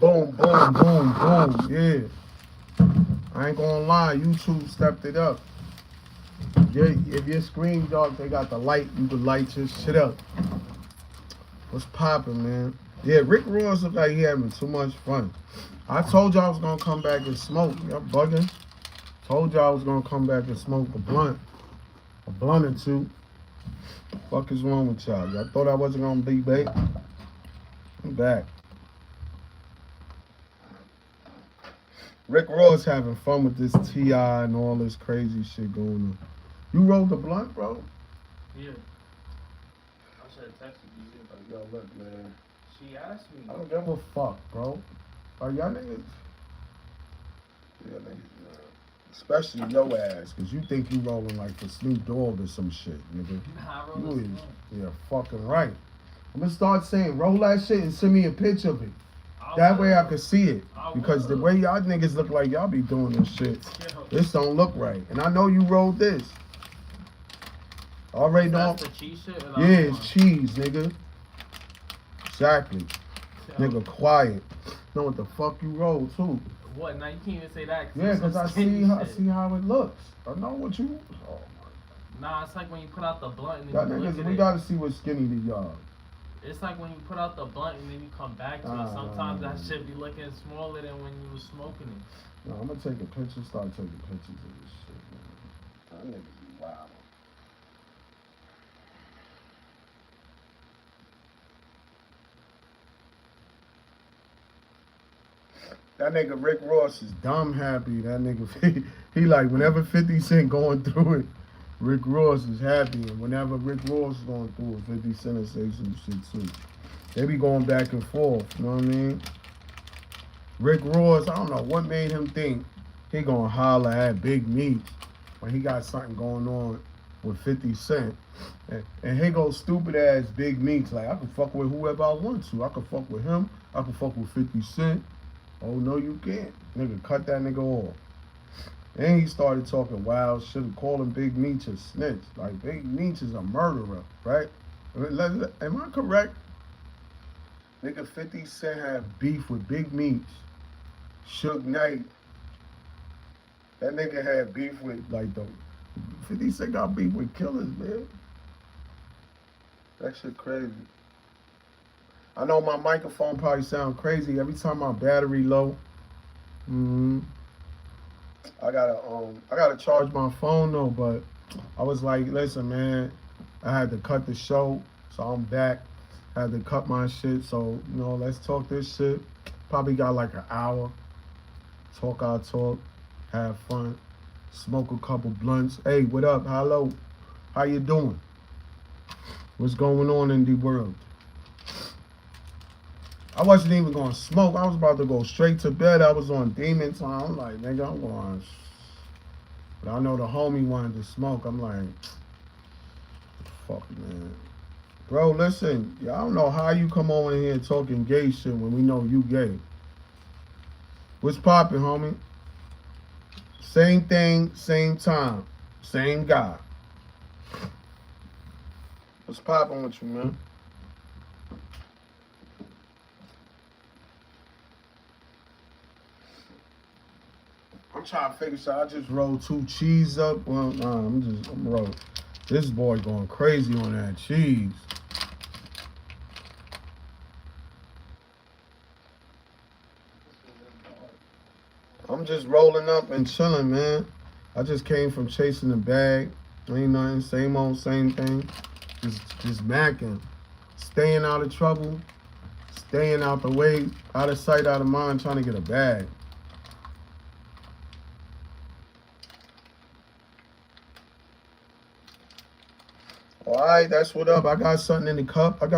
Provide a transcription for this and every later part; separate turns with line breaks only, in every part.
Boom, boom, boom, boom. Yeah. I ain't gonna lie, YouTube stepped it up. Yeah, if your screen dark, they got the light. You can light your shit up. What's poppin', man? Yeah, Rick Ross look like he having too much fun. I told y'all I was gonna come back and smoke. Y'all bugging. Told y'all I was gonna come back and smoke a blunt or two. Fuck is wrong with y'all? Y'all thought I wasn't gonna be back? I'm back. Rick Ross having fun with this T.I. and all this crazy shit going on. You rolled the blunt, bro?
Yeah. I should have texted you.
Yo, look, man.
She asked me.
I don't give a fuck, bro. Are y'all niggas? Yeah, niggas. Especially your ass, cause you think you rolling like for Snoop Dogg or some shit, nigga.
Nah,
you is, yeah, fucking right. I'm gonna start saying, roll that shit and send me a picture of it. That way I can see it. Because the way y'all niggas look like y'all be doing this shit, this don't look right. And I know you rolled this. Already know.
That's the cheese shit?
Yeah, it's cheese, nigga. Exactly. Nigga, quiet. Know what the fuck you rolled too.
What? Now you can't even say that.
Yeah, because I see how it looks. I know what you. Oh my.
Nah, it's like when you put out the blunt and then
y'all
you
niggas,
look
we
at
gotta see what's skinny to y'all.
It's like when you put out the blunt and then you come back to it. Sometimes that shit be looking smaller than when you was smoking it.
No, I'm gonna take a picture, start taking pictures of this shit, man. That niggas be wild. That nigga Rick Ross is dumb happy. That nigga, he like, whenever 50 Cent going through it, Rick Ross is happy. And whenever Rick Ross is going through it, 50 Cent will say some shit too. They be going back and forth, you know what I mean? Rick Ross, I don't know what made him think he gonna holler at Big Meech when he got something going on with 50 Cent. And he goes stupid ass Big Meech, like, I can fuck with whoever I want to. I can fuck with him. I can fuck with 50 Cent. Oh, no, you can't. Nigga, cut that nigga off. And he started talking wild shit, calling Big Meech a snitch. Like, Big Meech is a murderer, right? Am I correct? Nigga, 50 Cent had beef with Big Meech. Suge Knight. That nigga had beef with, like, the 50 Cent got beef with killers, man. That shit crazy. I know my microphone probably sound crazy every time my battery low. I gotta charge my phone though, but I was like, listen, man, I had to cut the show, so I'm back. I had to cut my shit, so you know, let's talk this shit. Probably got like an hour. Talk our talk, have fun, smoke a couple blunts. Hey, what up? Hello, how you doing? What's going on in the world? I wasn't even gonna smoke. I was about to go straight to bed. I was on demon time. I'm like, nigga, I'm going. But I know the homie wanted to smoke. I'm like, fuck, man. Bro, listen, I don't know how you come on in here talking gay shit when we know you gay. What's poppin', homie? Same thing, same time, same guy. What's poppin' with you, man? I'm trying to figure out. I just rolled 2 cheese up. Well, nah, I'm rolling. This boy going crazy on that cheese. I'm just rolling up and chilling, man. I just came from chasing the bag. Ain't nothing, same old, same thing. Just macking. Staying out of trouble. Staying out the way, out of sight, out of mind, trying to get a bag. All right, that's what up. I got something in the cup. I'm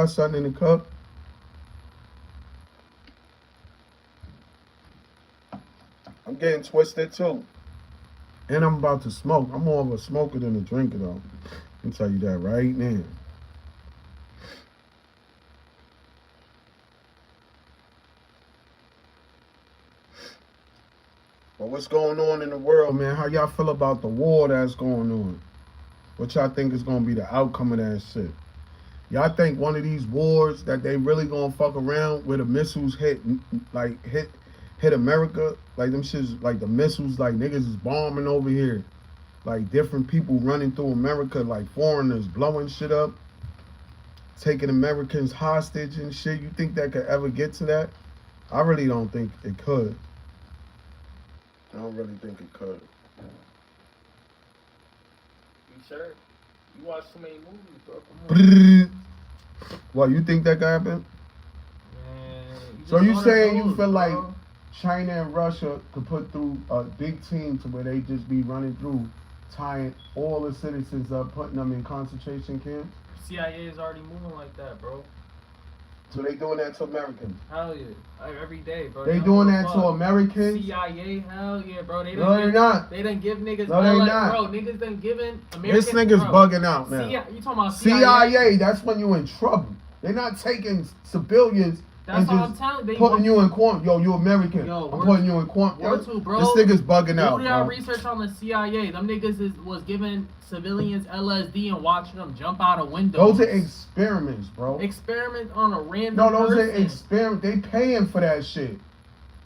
getting twisted too. And I'm about to smoke. I'm more of a smoker than a drinker though. I can tell you that right now. But what's going on in the world, man? How y'all feel about the war that's going on? What y'all think is gonna be the outcome of that shit? Y'all think one of these wars that they really gonna fuck around where the missiles hit America? Like them shits, like the missiles, like niggas is bombing over here. Like different people running through America, like foreigners blowing shit up, taking Americans hostage and shit. You think that could ever get to that? I really don't think it could. I don't really think it could.
You sure? You watch too many movies, bro. Come on.
Well, you think that could happen?
Man,
So you saying you
those,
feel
bro.
like China and Russia could put through a big team to where they just be running through, tying all the citizens up, putting them in concentration camps?
CIA is already moving like that, bro.
So they doing that to Americans?
Hell yeah. Like, every day, bro.
They doing that to Americans?
CIA, hell yeah, bro. They
No, they're not.
They done give niggas.
No, they
like,
not.
Bro, niggas done giving Americans.
This nigga's bugging out, man.
You talking about CIA?
CIA, that's when you in trouble. They're not taking civilians
That's
and
what I'm
just
telling you.
putting you in quarantine. Yo, you American.
Yo,
I'm putting you in quarantine.
Word to, bro.
This nigga's bugging out,
Do y'all
bro.
research on the CIA. Them niggas was giving civilians LSD and watching them jump out of windows.
Those are experiments, bro.
Experiment on a random
No, those
person.
are experiments. They paying for that shit.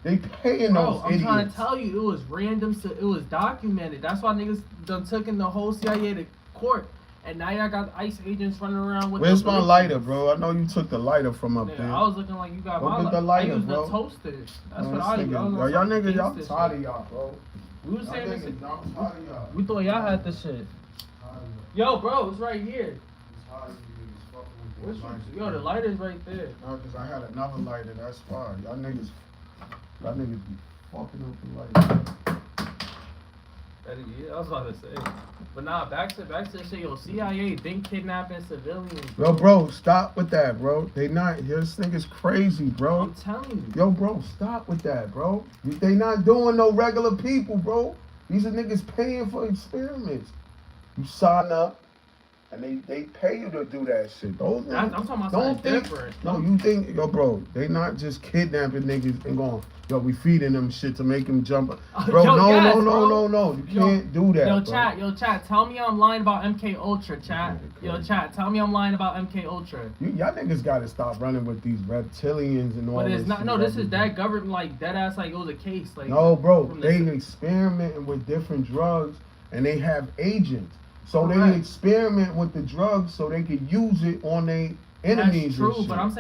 They paying
Bro,
those
I'm
idiots.
trying to tell you, it was random. So it was documented. That's why niggas done taking the whole CIA to court. And now y'all got ICE agents running around with.
Where's
the
my
bitches.
lighter, bro? I know you took the lighter from up
Yeah,
there.
I was looking like you got
Go
my
get the
lighter. I
lighter,
used
bro.
the toaster. That's
Man,
what I
this
use.
nigga- Yo, y'all niggas, y'all tired of y'all, bro.
We was
Y'all
saying this.
niggas, y'all tired of y'all.
We thought y'all had this shit.
Tired of
Yo,
y'all.
bro, it's right here.
Tired of you niggas fucking with
What's
this lighter.
yo, the lighter's right there.
No, because I had another lighter. That's fine. Y'all niggas be fucking up the lighter.
Yeah, I was about to say. But nah, back to the shit. Yo, CIA been kidnapping civilians.
Yo, bro, stop with that, bro. They not. This nigga's crazy, bro.
I'm telling you.
Yo, bro, stop with that, bro. They not doing no regular people, bro. These are niggas paying for experiments. You sign up, and they pay you to do that shit. Those
I'm
niggas,
talking about
don't
something
think.
different.
No, you think, yo, bro, they not just kidnapping niggas and going, yo, we feeding them shit to make them jump. Bro,
Yo,
no,
yes,
no,
bro.
no, no, no. You
Yo,
can't do that,
Yo,
bro.
chat, tell me I'm lying about MK Ultra, chat. Yo, chat, tell me I'm lying about MK Ultra.
Y'all niggas gotta stop running with these reptilians and all
But
this
it's not.
shit
No, this
every
is
day.
that government like dead ass like it was a case like.
No, bro,
from
they
the-
experimenting with different drugs and they have agents. So
Correct.
they experiment with the drugs so they can use it on their enemies.
That's true,
and shit.
but I'm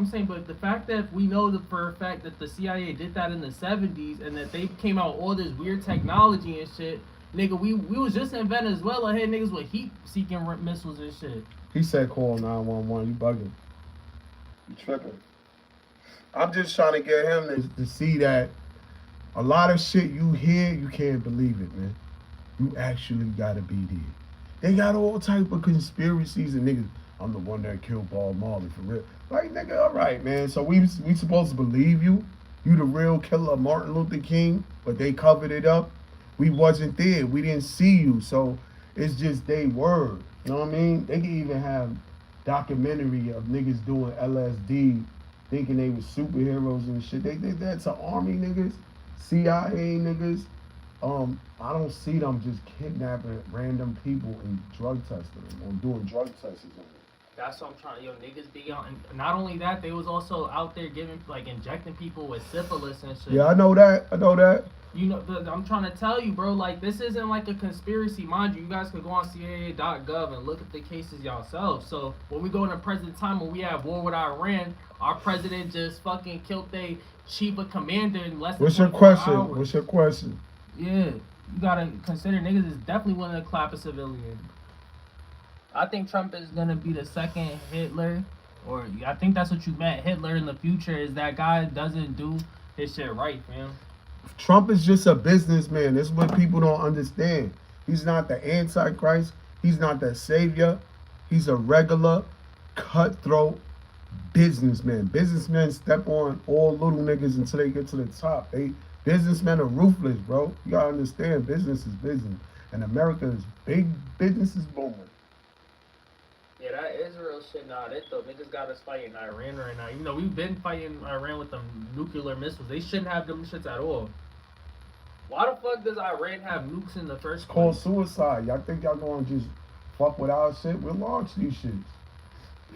saying, but the fact that we know for a fact that the CIA did that in the 70s and that they came out with all this weird technology and shit, nigga, we was just in Venezuela, had niggas with heat-seeking missiles and shit.
He said call 911. You bugging. You tripping. I'm just trying to get him to see that a lot of shit you hear, you can't believe it, man. You actually gotta be there. They got all type of conspiracies and niggas. I'm the one that killed Bob Marley for real. Like nigga, all right, man. So we supposed to believe you? You the real killer of Martin Luther King, but they covered it up. We wasn't there. We didn't see you. So it's just they word. You know what I mean? They can even have documentary of niggas doing LSD, thinking they was superheroes and shit. They did that to army niggas, CIA niggas. I don't see them just kidnapping random people and drug testing them or doing drug tests on them.
That's what I'm trying. Yo, niggas be out, and not only that, they was also out there giving, like, injecting people with syphilis and shit.
Yeah, I know that.
You know, I'm trying to tell you, bro. Like, this isn't like a conspiracy, mind you. You guys can go on CIA.gov and look at the cases yourselves. So when we go in the present time when we have war with Iran, our president just fucking killed their chief of commander in less than
What's your
24
question?
hours.
What's your question?
Yeah, you gotta consider niggas is definitely willing to clap a civilian. I think Trump is gonna be the second Hitler, or I think that's what you meant. Hitler in the future is that guy doesn't do his shit right, man.
Trump is just a businessman. This is what people don't understand. He's not the Antichrist. He's not the savior. He's a regular, cutthroat businessman. Businessmen step on all little niggas until they get to the top. Businessmen are ruthless, bro. You gotta understand, business is business. And America's big business is booming.
Yeah, that Israel shit, nah, that though niggas got us fighting Iran right now. You know, we've been fighting Iran with them nuclear missiles. They shouldn't have them shits at all. Why the fuck does Iran have nukes in the first
It's called
place?
suicide. Y'all think y'all gonna just fuck with our shit? We'll launch these shits.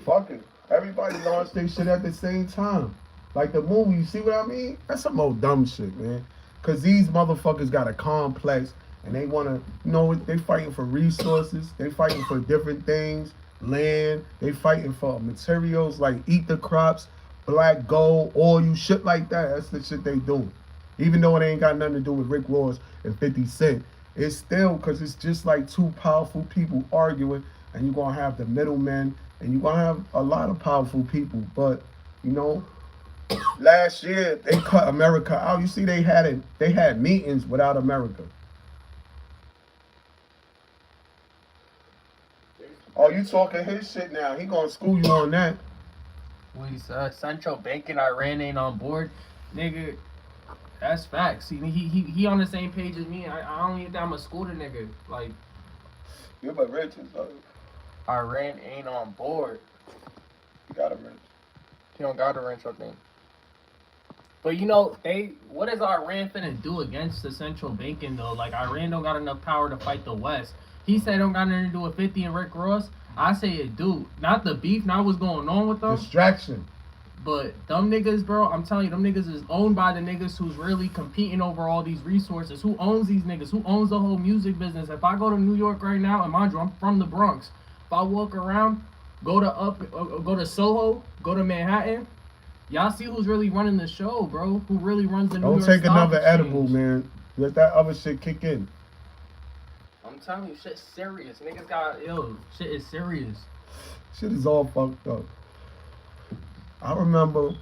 Fuck it. Everybody launched their shit at the same time. Like the movie, you see what I mean? That's some old dumb shit, man. Cause these motherfuckers got a complex and they wanna, they fighting for resources, they fighting for different things, land, they fighting for materials like ether crops, black gold, oil, shit like that. That's the shit they doing. Even though it ain't got nothing to do with Rick Ross and 50 Cent, it's still because it's just like two powerful people arguing, and you're gonna have the middlemen, and you're gonna have a lot of powerful people. But you know, last year they cut America out. You see, they had meetings without America. Oh, you talking his shit now? He gonna school you on that.
We central banking Iran ain't on board, nigga. That's facts. See, he on the same page as me. I don't even think I'm a school the nigga. Like,
Yeah, but Rich is
Iran ain't on board.
he got a wrench.
He don't got a wrench, I think. But what is Iran finna do against the central banking though? Like, Iran don't got enough power to fight the West. He said it don't got nothing to do with 50 and Rick Ross. I say it do. Not the beef, not what's going on with them.
Distraction.
But them niggas, bro, I'm telling you, them niggas is owned by the niggas who's really competing over all these resources. Who owns these niggas? Who owns the whole music business? If I go to New York right now, and mind you, I'm from the Bronx. If I walk around, go to Soho, go to Manhattan, y'all see who's really running the show, bro? Who really runs the New York
Don't take
Stock
another
Exchange.
edible, man. Let that other shit kick in.
I'm telling you, shit's serious. Niggas got shit is serious.
Shit is all fucked up. I remember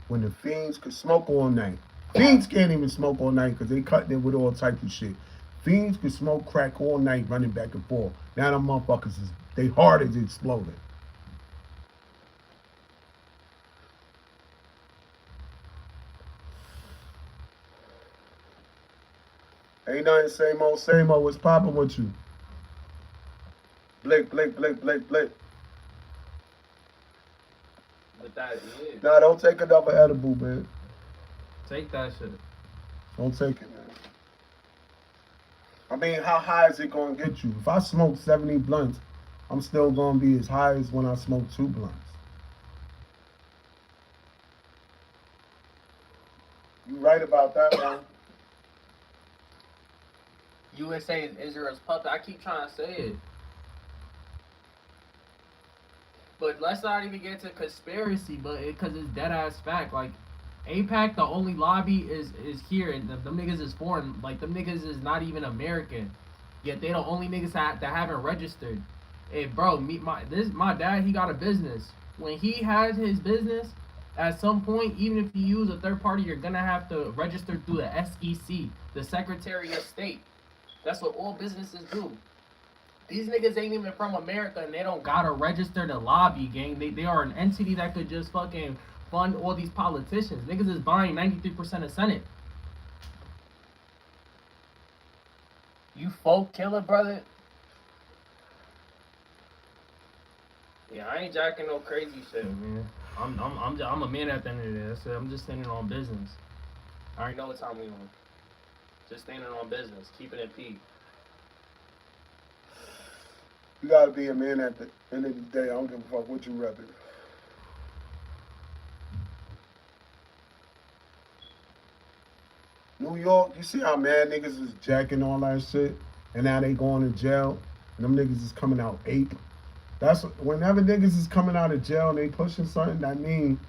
when the fiends could smoke all night. Fiends can't even smoke all night because they cutting it with all types of shit. Fiends could smoke crack all night running back and forth. Now them motherfuckers they heart is exploding. Ain't nothing same old. What's popping with you? Blake.
But that is.
Nah, don't take another edible, man.
Take that shit.
Don't take it, man. I mean, how high is it gonna get you? If I smoke 70 blunts, I'm still gonna be as high as when I smoke 2 blunts. You right about that, man.
USA is Israel's puppet. I keep trying to say it. But let's not even get to conspiracy, because it's dead ass fact. Like, APAC, the only lobby is here, and them niggas is foreign. Like, them niggas is not even American. Yet they the only niggas that haven't registered. Hey, bro, my dad, he got a business. When he has his business, at some point, even if you use a third party, you're gonna have to register through the SEC, the Secretary of State. That's what all businesses do. These niggas ain't even from America and they don't gotta register to lobby, gang. They are an entity that could just fucking fund all these politicians. Niggas is buying 93% of Senate. You folk killer, brother. Yeah, I ain't jacking no crazy shit, man. I'm a man at the end of the day. That's it. I'm just standing on business. I already know what time we on. Just standing on business, keeping it peak.
You gotta be a man at the end of the day. I don't give a fuck what you rather. New York, you see how mad niggas is jacking all that shit, and now they going to jail, and them niggas is coming out ape. That's whenever niggas is coming out of jail and they pushing something, that mean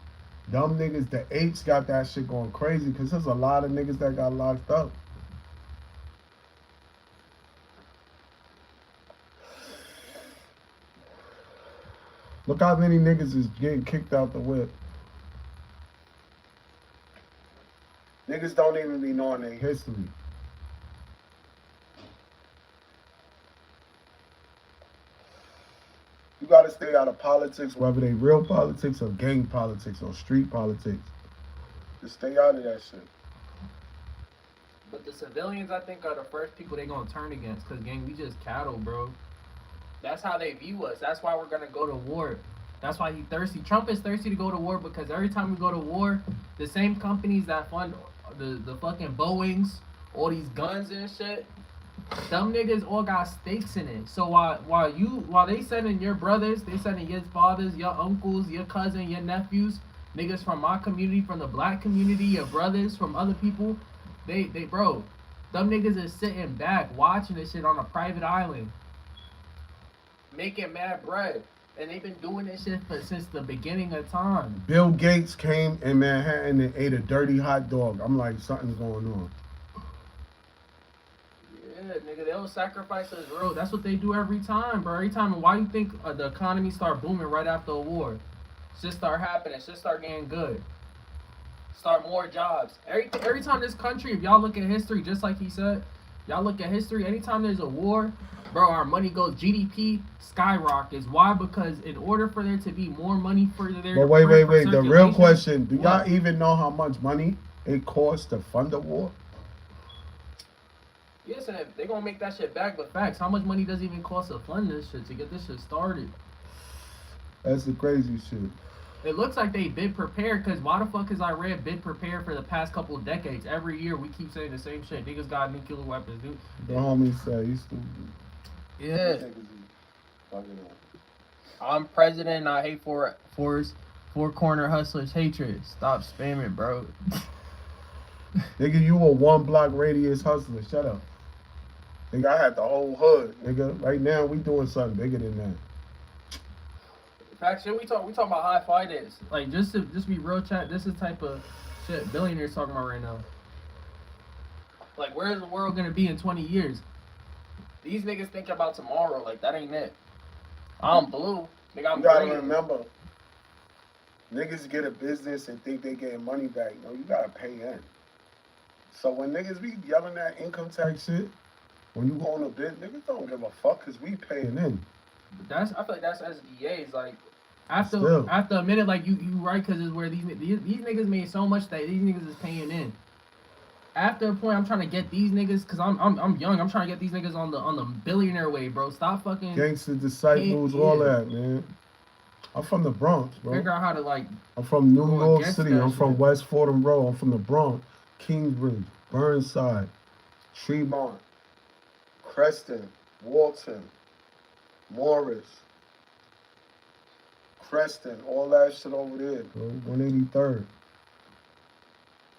dumb niggas, the apes got that shit going crazy, because there's a lot of niggas that got locked up. Look how many niggas is getting kicked out the whip. Niggas don't even be knowing their history. You gotta stay out of politics, whether they real politics or gang politics or street politics. Just stay out of that shit.
But the civilians, I think, are the first people they gonna turn against, because, gang, we just cattle, bro. That's how they view us. That's why we're gonna go to war. That's why he thirsty. Trump is thirsty to go to war, because every time we go to war, the same companies that fund the fucking Boeings, all these guns and shit, Them niggas all got stakes in it. So while they sending your brothers, they sending your fathers, your uncles, your cousin, your nephews, niggas from my community, from the black community, your brothers from other people, they bro, them niggas is sitting back watching this shit on a private island, making mad bread. And they've been doing this shit since the beginning of time.
Bill Gates came in Manhattan and ate a dirty hot dog. I'm like, something's going on.
Yeah, nigga, they'll sacrifice us, bro. That's what they do every time, bro. Every time. And why you think the economy start booming right after a war? Shit start happening. Shit start getting good. Start more jobs. Every time this country, if y'all look at history, just like he said, y'all look at history, anytime there's a war, bro, our money goes, GDP skyrockets. Why? Because in order for there to be more money for there.
But wait. The real
circulation,
question: do y'all
what?
even know how much money it costs to fund a war?
Yes, and they gonna make that shit back. But facts, how much money does it even cost to fund this shit to get this shit started?
That's the crazy shit.
It looks like they been prepared, because why the fuck has Iran been prepared for the past couple of decades? Every year we keep saying the same shit. Niggas got nuclear weapons, dude.
The homie said he's stupid.
Yeah. I'm president and I hate four corner hustlers hatred. Stop spamming, bro.
Nigga, you a 1 block radius hustler. Shut up. Nigga, I had the whole hood. Nigga, right now we doing something bigger than that.
Fact shit, we talk about high finance. Like just be real chat. This is the type of shit billionaires talking about right now. Like, where's the world gonna be in 20 years? These niggas think about tomorrow. Like, that ain't it. I'm blue. Nigga, I'm
You gotta
green.
remember, niggas get a business and think they getting money back. No, you gotta pay in. So when niggas be yelling that income tax shit, when you go on a bid, niggas don't give a fuck because we paying in.
I feel like that's SDAs. Like, after
Still.
a minute, like you right, because it's where these niggas made so much that these niggas is paying in. After a point, I'm trying to get these niggas, because I'm young. I'm trying to get these niggas on the billionaire way, bro. Stop fucking
Gangster disciples,
Yeah.
all that, man. I'm from the Bronx, bro.
figure out how to, like,
I'm from New
go
York
against
City.
that
I'm from
shit.
West Fordham Road. I'm from the Bronx, Kingsbridge, Burnside, Tremont, Creston, Walton, Morris, Creston, all that shit over there, bro. 183rd.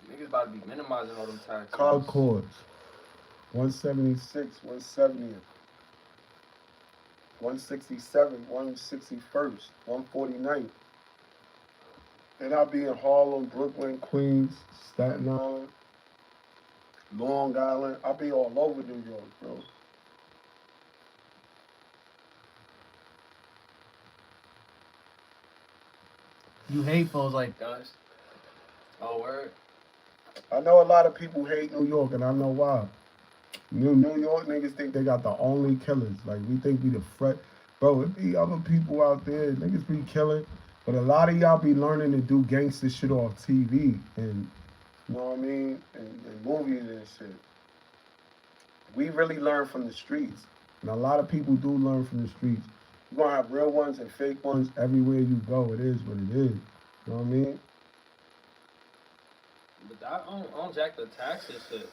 Niggas about to be minimizing all them taxes.
Concords, 176, 170th, 167, 161st, 149th. And I'll be in Harlem, Brooklyn, Queens, Staten Island, Long Island. I'll be all over New York, bro.
You hate fools like us. Oh, word.
I know a lot of people hate New York, and I know why. New York niggas think they got the only killers. Like, we think we the threat. Bro, it be other people out there. Niggas be killing. But a lot of y'all be learning to do gangster shit off TV. And, you know what I mean? And movies and shit. We really learn from the streets. And a lot of people do learn from the streets. You're going to have real ones and fake ones everywhere you go. It is what it is. You know what I mean?
But I don't jack the taxes shit.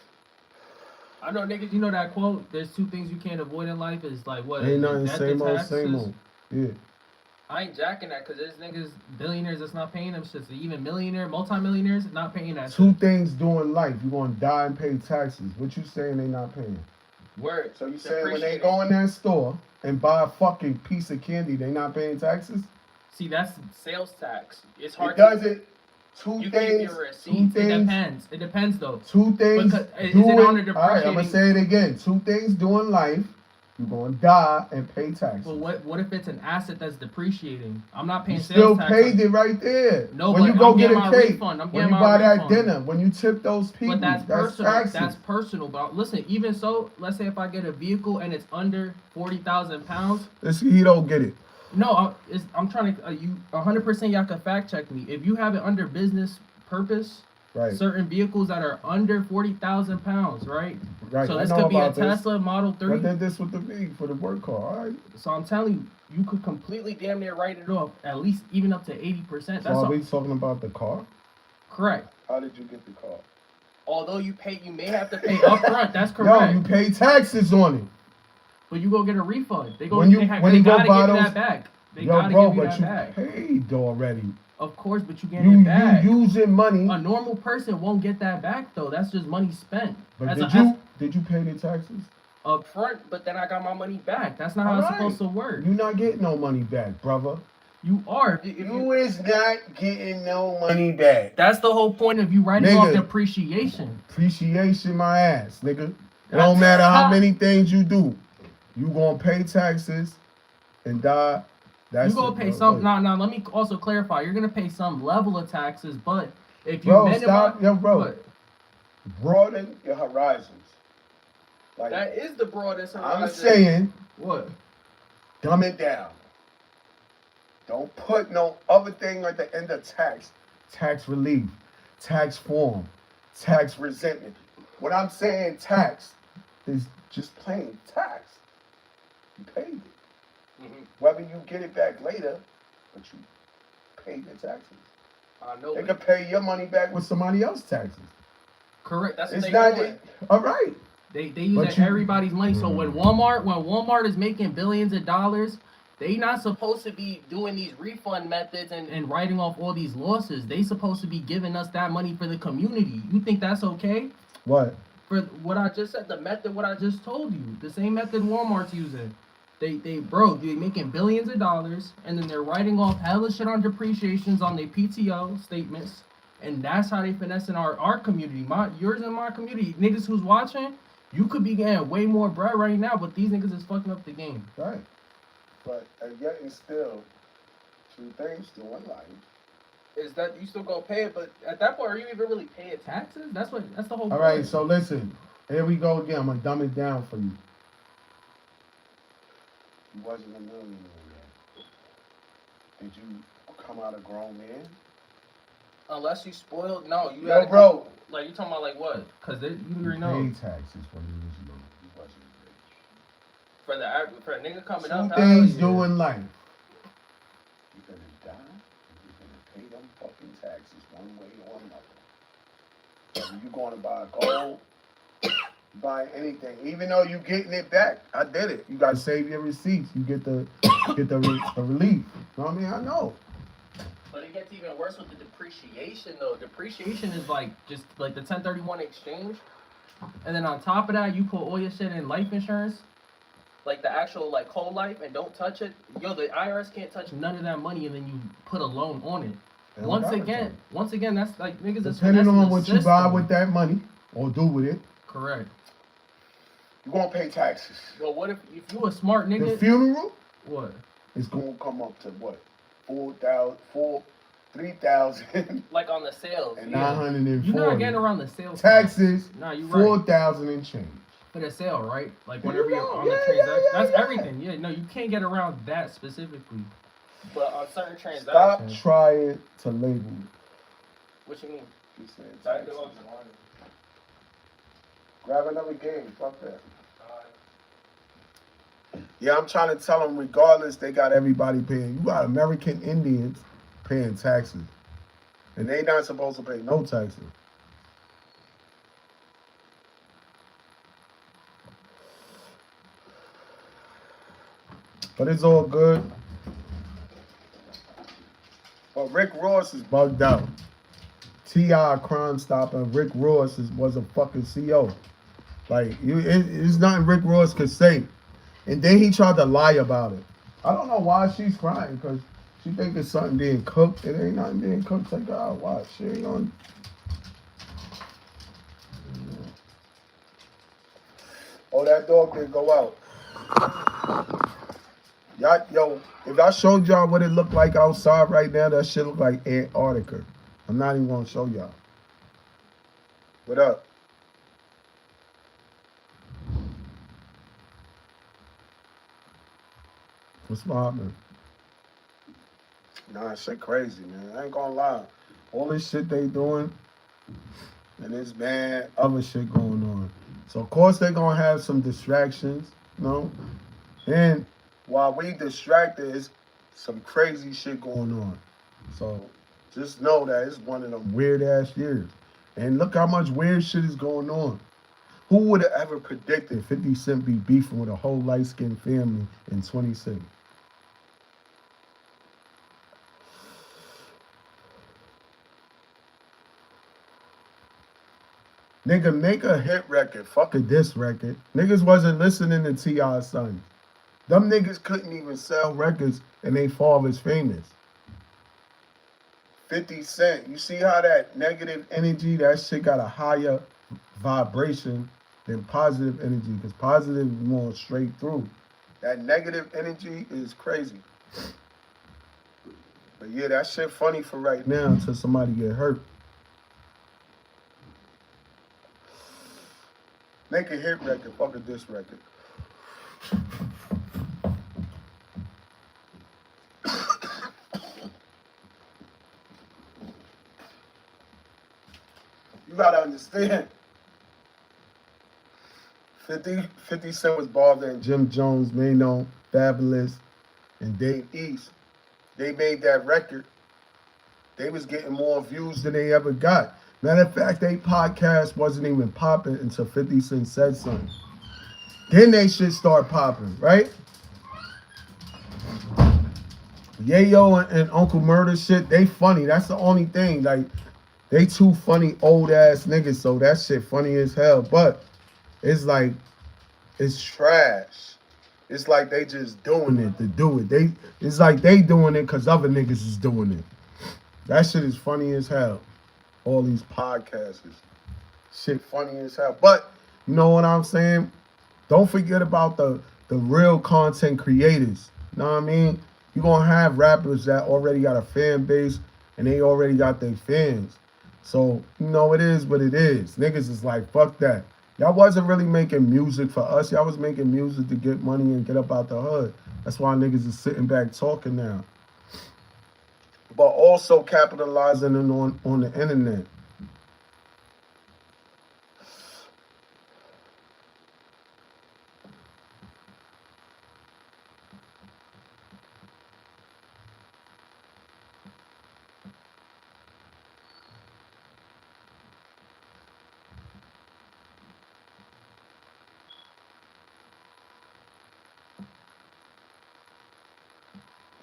I know niggas, you know that quote, there's two things you can't avoid in life, is like what?
Ain't nothing,
death
same
and
old,
taxes.
same old. Yeah.
I ain't jacking that, because there's niggas, billionaires that's not paying them shit. Even millionaire, multi-millionaires not paying that
Two
shit.
things doing life. You gonna die and pay taxes. What you saying they not paying?
Word.
So you
It's
saying when they
appreciated.
go in that store and buy a fucking piece of candy, they not paying taxes?
See, that's sales tax. It's hard
It does it.
You keep
Two
your receipts. It
things.
depends. It depends, though.
Two things.
Because is
doing,
it on the
all right, I'm gonna say it again. Two things doing life. You gonna die and pay taxes.
But what if it's an asset that's depreciating? I'm not paying
You
sales
still
tax.
paid it right there.
No,
when
but
you go
I'm
get
getting
a
my
cake,
refund. I'm
when
getting
you
my
buy that
refund.
dinner, when you tip those people,
But that's personal.
taxes.
That's personal. But listen, even so, let's say if I get a vehicle and it's under 40,000 pounds.
He don't get it.
No, I'm trying to. You 100%. Y'all can fact check me. If you have it under business purpose,
Right.
certain vehicles that are under 40,000 pounds, right?
Right.
So
I
this
know
could be a
about this.
Tesla Model 3.
I did this with the V for the work car. All right.
So I'm telling you, you could completely damn near write it off, at least even up to 80%.
So
That's
are
all
we talking about the car?
correct.
How did you get the car?
Although you may have to pay upfront. That's
Yo,
correct.
you pay taxes on it.
But you go get a refund. They go.
When you
they
when you go
gotta
buy
give you
those,
that back. They
yo,
gotta
bro,
give you
but
that
you
back.
paid already.
Of course, but you get it back.
You using money.
A normal person won't get that back though. That's just money spent.
But did you pay the taxes?
Up front, but then I got my money back. That's not how it's supposed to work.
You're not getting no money back, brother.
You are.
You is not getting no money back.
That's the whole point of you writing off depreciation.
Appreciation my ass, nigga. It don't matter how many things you do. You gonna pay taxes and die. That's
you gonna pay some. Now, let me also clarify. You're gonna pay some level of taxes, but if you
broaden your horizons.
Like, that is the broadest horizon.
I'm saying,
what?
Dumb it down. Don't put no other thing at the end of tax. Tax relief, tax form, tax resentment. What I'm saying, tax is just plain tax. You paid it. Mm-hmm. Whether you get it back later, but you paid your taxes.
I know.
They can pay your money back with somebody else's taxes.
Correct. That's what they're doing.
All right.
They use everybody's money. So when Walmart is making billions of dollars, they not supposed to be doing these refund methods and writing off all these losses. They supposed to be giving us that money for the community. You think that's okay?
What?
For what I just said, the method, what I just told you, the same method Walmart's using. They're making billions of dollars, and then they're writing off hella shit on depreciations on their PTO statements, and that's how they finessing our community, yours and my community. Niggas who's watching, you could be getting way more bread right now, but these niggas is fucking up the game.
Right. But yet and still, two things to one life.
Is that you still gonna pay it, but at that point, are you even really paying taxes? That's the whole point.
All right, so listen, here we go again. I'm gonna dumb it down for you. You wasn't a millionaire yet. Did you come out a grown man?
Unless you spoiled, no.
Bro.
Like, you talking about like what? Because you already
know. Paid taxes when you was young. You wasn't rich.
For a nigga coming up.
Two things do in life. You're gonna die, and you're gonna pay them fucking taxes one way or another. Whether you gonna buy gold, buy anything, even though you getting it back. I did it. You gotta save your receipts. You get the relief. You know what I mean? I know.
But it gets even worse with the depreciation, though. Depreciation is like just like the 1031 exchange, and then on top of that, you put all your shit in life insurance, like the actual like whole life, and don't touch it. Yo, the IRS can't touch none of that money, and then you put a loan on it. Once again, that's like niggas is
depending on what you buy with that money or do with it.
Correct.
You're gonna pay taxes.
Well, what if you a smart nigga?
The funeral?
What?
It's gonna come up to what? 3,000.
Like on the sales.
And 940.
You're not getting around the sales.
Taxes.
Nah, you right.
4,000 and change.
For the sale, right? Like whenever you're on the transaction. That's everything. Yeah, no, you can't get around that specifically. But on certain transactions.
Stop trying to label it.
What you mean?
You said grab another game. Fuck that. Yeah, I'm trying to tell them, regardless, they got everybody paying. You got American Indians paying taxes. And they not supposed to pay no taxes. But it's all good. But Rick Ross is bugged out. T.I. Crime Stopper, Rick Ross was a fucking CEO. Like, it's nothing Rick Ross could say. And then he tried to lie about it. I don't know why she's crying, because she think it's something being cooked. It ain't nothing being cooked. Like, God, watch. She ain't on. Oh, that dog didn't go out. Yo, if I showed y'all what it looked like outside right now, that shit look like Antarctica. I'm not even gonna show y'all. What up? What's happening? Nah, shit crazy, man. I ain't gonna lie. All this shit they doing, and this bad other shit going on. So of course they gonna have some distractions, you know? And while we distracted, it's some crazy shit going on. So just know that it's one of them weird ass years. And look how much weird shit is going on. Who would have ever predicted 50 Cent be beefing with a whole light-skinned family in 26? Nigga, make a hit record. Fuck a diss record. Niggas wasn't listening to T.I.'s son. Them niggas couldn't even sell records and they father's famous. 50 Cent, you see how that negative energy, that shit got a higher vibration than positive energy, because positive is more straight through. That negative energy is crazy. But yeah, that shit funny for right now until somebody get hurt. Make a hit record, fuck a diss record. You gotta understand. 50 Cent was bothered and Jim Jones, Mano, Fabulous, and Dave East. They made that record. They was getting more views than they ever got. Matter of fact, they podcast wasn't even popping until 50 Cent said something. Then they shit start popping, right? Yayo and Uncle Murder shit, they funny. That's the only thing. Like, they two funny old ass niggas, so that shit funny as hell. But it's like, it's trash. It's like they just doing it to do it. It's like they doing it because other niggas is doing it. That shit is funny as hell. All these podcasters. Shit funny as hell. But, you know what I'm saying? Don't forget about the real content creators. You know what I mean? You're going to have rappers that already got a fan base and they already got their fans. So, you know, it is what it is. Niggas is like, fuck that. Y'all wasn't really making music for us. Y'all was making music to get money and get up out the hood. That's why niggas is sitting back talking now. But also capitalizing on the internet.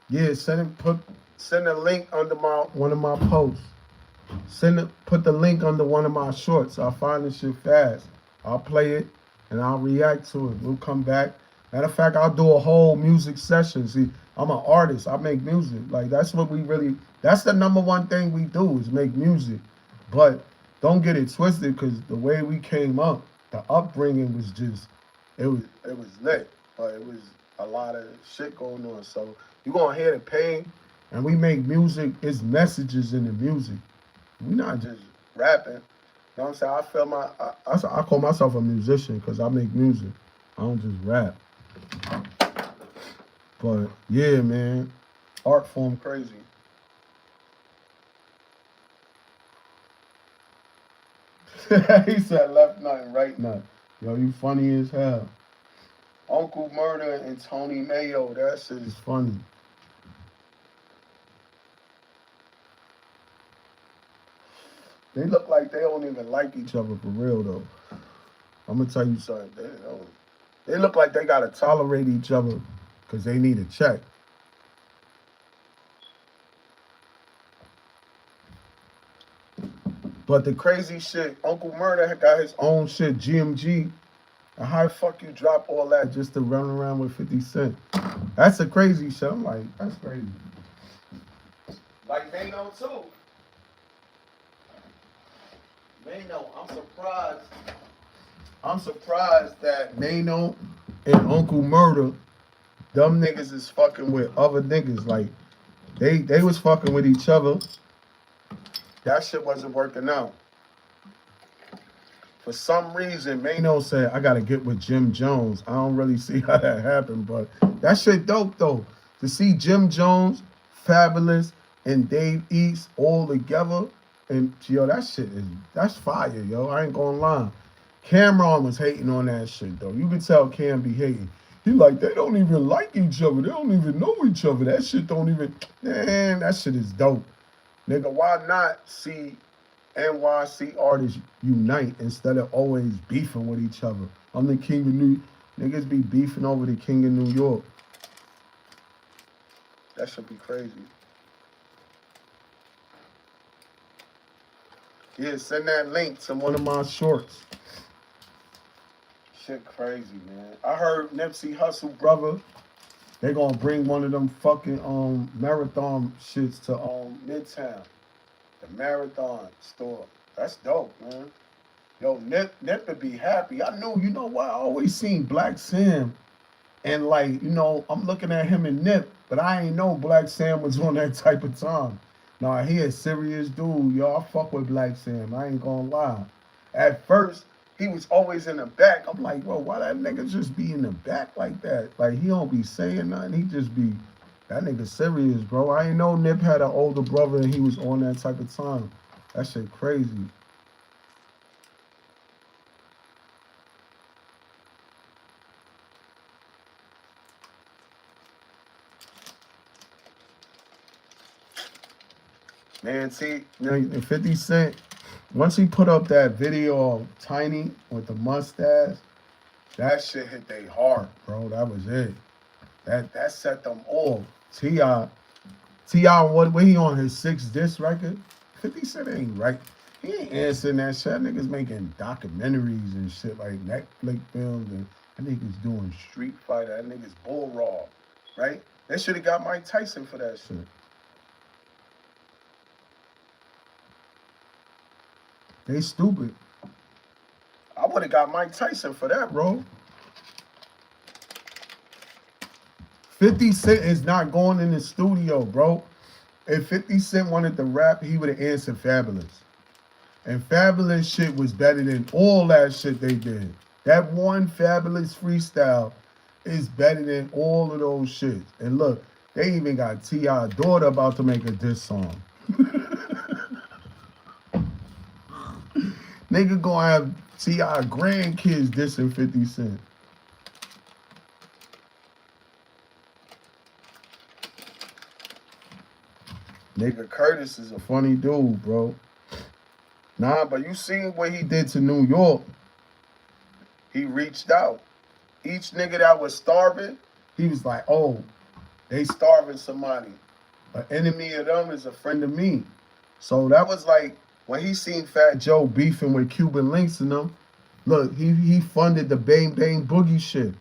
Yeah, send a link under one of my posts. Put the link under one of my shorts. I'll find this shit fast. I'll play it and I'll react to it. We'll come back. Matter of fact, I'll do a whole music session. See, I'm an artist. I make music. Like, that's what that's the number one thing we do is make music. But don't get it twisted, because the way we came up, the upbringing was just, it was lit. But it was a lot of shit going on. So you're going to hear the pain. And we make music, it's messages in the music. We're not just rapping. You know what I'm saying? I call myself a musician because I make music. I don't just rap. But yeah, man. Art form crazy. He said left nut and right nut. Yo, you funny as hell. Uncle Murder and Tony Mayo, that shit is funny. They look like they don't even like each other for real, though. I'm going to tell you something. They look like they got to tolerate each other because they need a check. But the crazy shit, Uncle Murder got his own shit, GMG. And how the fuck you drop all that just to run around with 50 Cent? That's a crazy shit. I'm like, that's crazy. Like Mano, too. Mano, I'm surprised that Mano and Uncle Murder, them niggas is fucking with other niggas. Like, they was fucking with each other. That shit wasn't working out. For some reason, Mano said, I gotta get with Jim Jones. I don't really see how that happened, but that shit dope, though. To see Jim Jones, Fabulous, and Dave East all together, and yo, that's fire, yo. I ain't gonna lie. Cameron was hating on that shit, though. You could tell Cam be hating. He like, they don't even like each other. They don't even know each other. That shit don't even, man, that shit is dope. Nigga, why not see NYC artists unite instead of always beefing with each other. I'm the king of New Niggas be beefing over the king of New York. That should be crazy. Yeah, send that link to one of my shorts. Shit crazy, man. I heard Nipsey Hussle, brother, they gonna bring one of them fucking marathon shits to Midtown. The marathon store. That's dope, man. Yo, Nip would be happy. I knew, you know what? I always seen Black Sam. And like, I'm looking at him and Nip, but I ain't know Black Sam was on that type of time. Nah, he a serious dude, yo. I fuck with Black Sam. I ain't gonna lie. At first, he was always in the back. I'm like, bro, why that nigga just be in the back like that? Like, he don't be saying nothing. He just be, that nigga serious, bro. I ain't know Nip had an older brother and he was on that type of time. That shit crazy. Man, see, 50 Cent, once he put up that video of Tiny with the mustache, that shit hit they heart, bro. That was it. That set them off. T.I., what he on his 6th disc record? 50 Cent ain't right. He ain't answering that shit. That nigga's making documentaries and shit like Netflix films, and that nigga's doing Street Fighter. That nigga's Bull Raw, right? They should have got Mike Tyson for that shit. They stupid. I would have got Mike Tyson for that, bro. 50 Cent is not going in the studio, bro. If 50 Cent wanted to rap, he would have answered Fabulous. And Fabulous shit was better than all that shit they did. That one Fabulous freestyle is better than all of those shits. And look, they even got T.I. daughter about to make a diss song. Nigga gonna have T.I. grandkids dissing 50 Cent. Nigga Curtis is a funny dude, bro. Nah, but you seen what he did to New York. He reached out. Each nigga that was starving, he was like, oh, they starving somebody. An enemy of them is a friend of me. So that was like, when he seen Fat Joe beefing with Cuban Links and them, look, he funded the Bang Bang Boogie shit.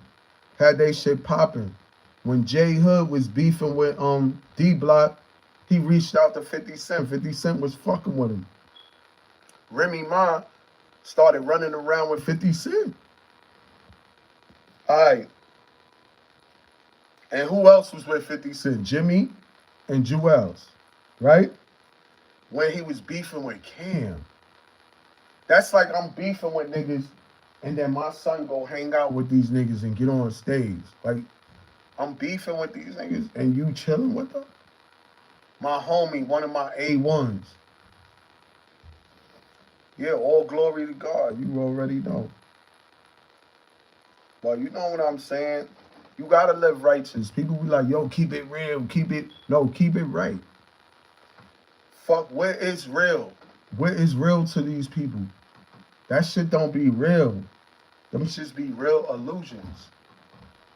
Had they shit popping. When J Hood was beefing with D Block, he reached out to 50 Cent. 50 Cent was fucking with him. Remy Ma started running around with 50 Cent. All right. And who else was with 50 Cent? Jimmy and Jewels, right? When he was beefing with Cam. That's like I'm beefing with niggas and then my son go hang out with these niggas and get on stage. Like, I'm beefing with these niggas and you chilling with them? My homie, one of my A1s. Yeah, all glory to God. You already know. Well, you know what I'm saying? You gotta live righteous. People be like, yo, keep it real, keep it. No, keep it right. Fuck, what is real? What is real to these people? That shit don't be real. Them shits be real illusions.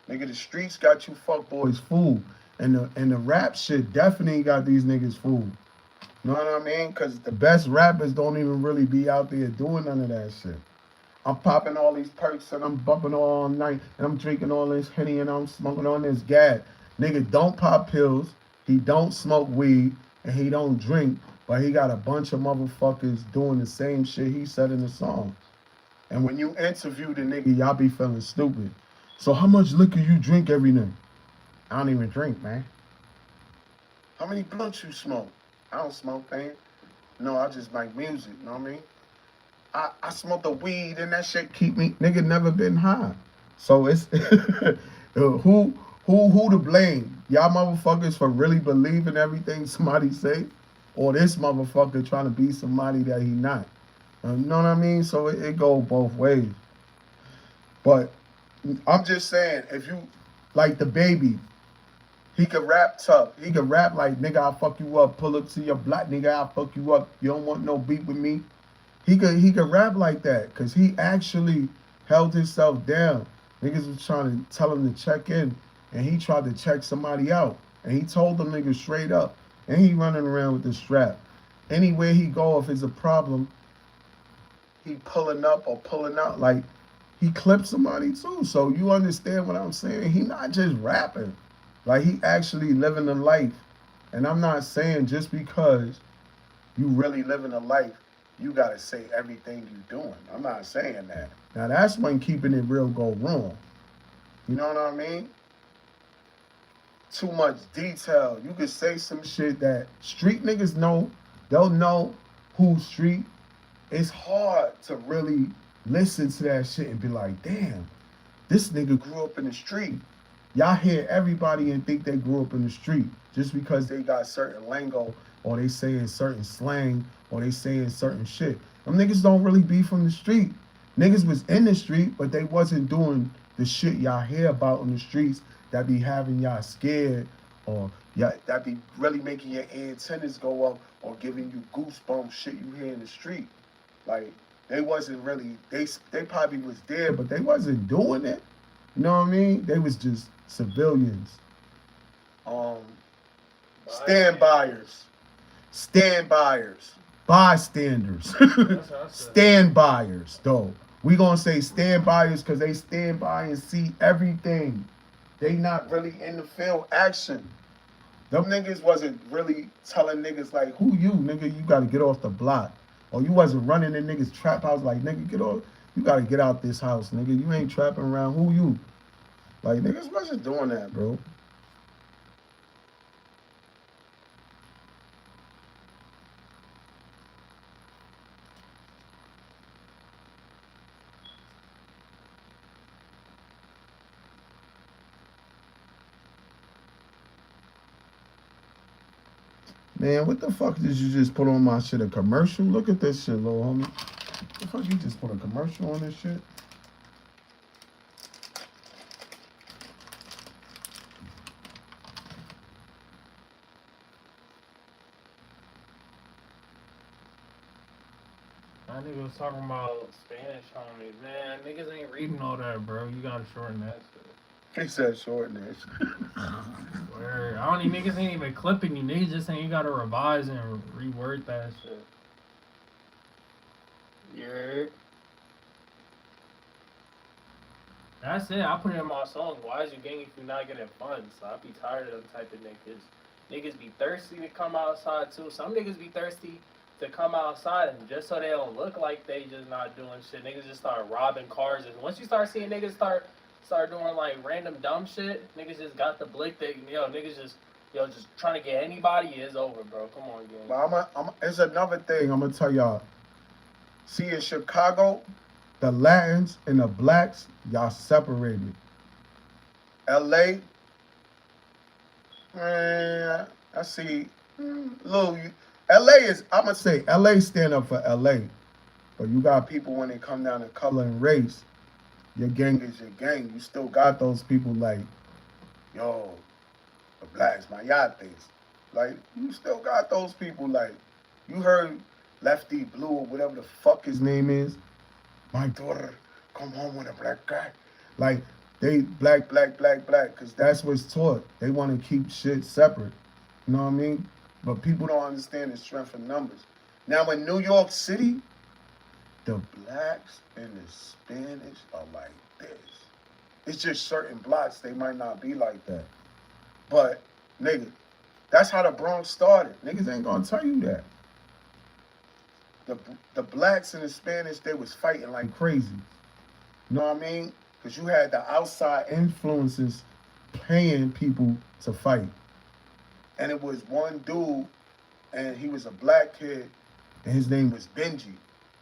Nigga, the streets got you fuckboys fooled. And the rap shit definitely got these niggas fooled. You know what I mean? Because the best rappers don't even really be out there doing none of that shit. I'm popping all these perks and I'm bumping all night and I'm drinking all this Henny and I'm smoking on this gas. Nigga don't pop pills, he don't smoke weed, and he don't drink, but he got a bunch of motherfuckers doing the same shit he said in the song. And when you interview the nigga, y'all be feeling stupid. So how much liquor you drink every night? I don't even drink, man. How many blunts you smoke? I don't smoke, man. No, I just make music, you know what I mean? I smoke the weed and that shit keep me, nigga, never been high. So it's, who to blame? Y'all motherfuckers for really believing everything somebody say? Or this motherfucker trying to be somebody that he not? You know what I mean? So it go both ways. But I'm just saying, if you, like the baby, He could rap tough. He could rap like, nigga, I'll fuck you up. Pull up to your block, nigga, I'll fuck you up. You don't want no beef with me. He could rap like that because he actually held himself down. Niggas was trying to tell him to check in, and he tried to check somebody out. And he told them niggas straight up. And he running around with the strap. Anywhere he go, if it's a problem, he pulling up or pulling out. Like, he clipped somebody too. So you understand what I'm saying? He not just rapping. Like, he actually living a life. And I'm not saying just because you really living a life, you gotta say everything you doing. I'm not saying that. Now that's when keeping it real go wrong. You know what I mean? Too much detail. You could say some shit that street niggas know. They'll know who's street. It's hard to really listen to that shit and be like, damn, this nigga grew up in the street. Y'all hear everybody and think they grew up in the street just because they got certain lingo or they saying certain slang or they saying certain shit. Them niggas don't really be from the street. Niggas was in the street, but they wasn't doing the shit y'all hear about in the streets that be having y'all scared or that be really making your antennas go up or giving you goosebumps shit you hear in the street. Like, they wasn't really, they probably was there, but they wasn't doing it. You know what I mean? They was just civilians. Stand buyers. Bystanders. Stand buyers, though. We gonna say stand buyers because they stand by and see everything. They not really in the field action. Them niggas wasn't really telling niggas like, who you, nigga, you gotta get off the block. Or you wasn't running in niggas trap house like, nigga, get off, you gotta get out this house, nigga. You ain't trapping around, who you? Like, niggas wasn't doing that, bro. Man, what the fuck did you just put on my shit? A commercial? Look at this shit, little homie. What the fuck you just put a commercial on this shit?
That nigga was talking about Spanish homies. Man, niggas ain't reading all that, bro. You gotta shorten that shit.
He said shorten that shit.
Word. I don't even, niggas ain't even clipping you. Niggas just saying you gotta revise and reword that shit. Yeah. That's it. I put it in my song. Why is you gang if you not getting funds? So I be tired of them type of niggas. Niggas be thirsty to come outside too. Some niggas be thirsty to come outside and just so they don't look like they just not doing shit. Niggas just start robbing cars. And once you start seeing niggas start doing like random dumb shit, niggas just got the blick that niggas just just trying to get anybody is over, bro. Come on, gang.
But it's another thing I'm gonna tell y'all. See, in Chicago, the Latins and the blacks, y'all separated. LA, man, I see little. LA is, I'm gonna say, LA stand up for LA. But you got people when they come down to color and race, your gang is your gang. You still got those people like, yo, the blacks, my yates. Like, you still got those people like, you heard Lefty Blue or whatever the fuck his name is. My daughter come home with a black guy. Like, they black, because that's what's taught. They want to keep shit separate. You know what I mean? But people don't understand the strength of numbers. Now, in New York City, the blacks and the Spanish are like this. It's just certain blocks, they might not be like that. But, nigga, that's how the Bronx started. Niggas ain't gonna tell you that. The blacks and the Spanish, they was fighting like crazy. You know what I mean? Because you had the outside influences paying people to fight. And it was one dude, and he was a black kid, and his name was Benji.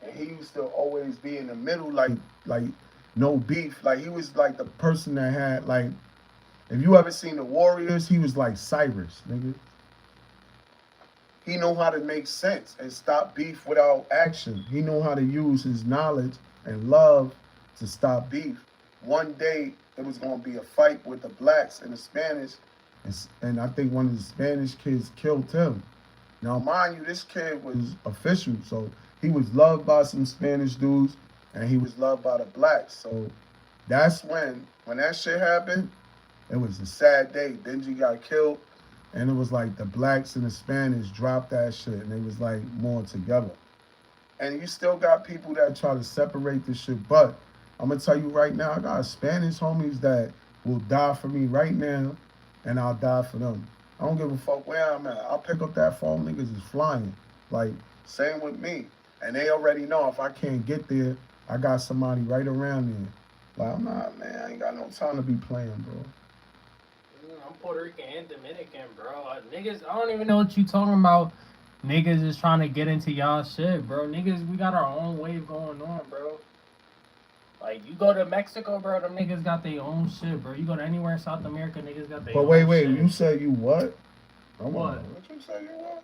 And he used to always be in the middle, like no beef. Like, he was like the person that had, like, if you ever seen the Warriors, he was like Cyrus, nigga. He knew how to make sense and stop beef without action. He knew how to use his knowledge and love to stop beef. One day, it was going to be a fight with the blacks and the Spanish, and I think one of the Spanish kids killed him. Now, mind you, this kid was official, so he was loved by some Spanish dudes, and he was loved by the blacks. So that's when that shit happened, it was a sad day. Benji got killed, and it was like the blacks and the Spanish dropped that shit, and they was like more together. And you still got people that try to separate this shit, but I'm gonna tell you right now, I got Spanish homies that will die for me right now, and I'll die for them. I don't give a fuck where I'm at. I'll pick up that phone, niggas is flying. Like, same with me. And they already know if I can't get there, I got somebody right around there. Like, I'm not, man, I ain't got no time to be playing, bro.
I'm Puerto Rican and Dominican, bro. Niggas, I don't even know what you talking about. Niggas is trying to get into y'all shit, bro. Niggas, we got our own wave going on, bro. Like, you go to Mexico, bro, them niggas got their own shit, bro. You go to anywhere in South America, niggas got their own
But wait,
shit.
you said you what?
What?
What you say you what?